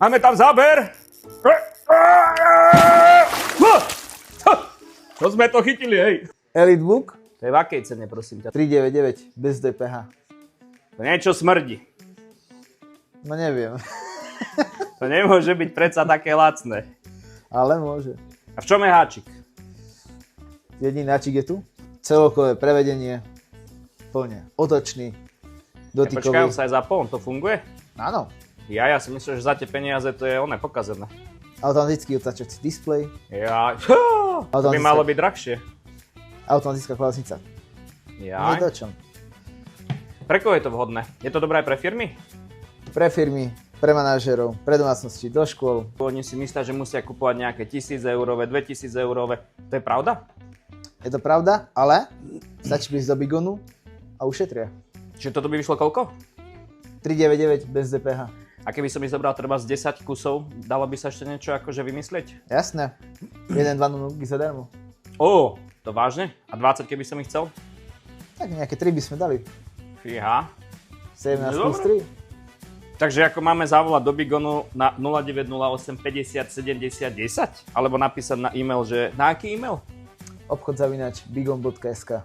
Máme tam záber! Čo sme to chytili, hej? Elitebook To je v akej cene, prosím ťa? 399 bez DPH. To niečo smrdí. No neviem, To nemôže byť predsa také lacné. ale môže. A v čom je háčik? Jediný náčik je tu. Celokové prevedenie. Plne. Otočný. Počkaj, Dotykový. on sa aj zapol, to funguje? Áno. Ja si myslím, že za tie peniaze to je pokazené. Automatický otáčací displej. Ja, to by malo byť drahšie. Automatická klávesnica. Ja. Nie to čom. Pre koho je to vhodné? Je to dobré aj pre firmy? Pre firmy, pre manažerov, pre domácnosti, do škôl. Oni si myslia, že musia kupovať nejaké 1000 eurové, 2000 eurové. To je pravda? Je to pravda, ale stačí prísť do Bigonu a ušetria. Čiže toto by vyšlo koľko? 399 bez DPH. A keby som ich zobral treba z 10 kusov, dalo by sa ešte niečo akože vymyslieť? Jasné. 1, 2 nuky zadarmo. To vážne? A 20 keby som ich chcel? Tak nejaké 3 by sme dali. Fíha. 17 No plus dobre. 3. Takže ako máme zavolať do Bigonu na 0908 50 70 10? Alebo napísať na e-mail, že na aký e-mail? Obchod @bigon.sk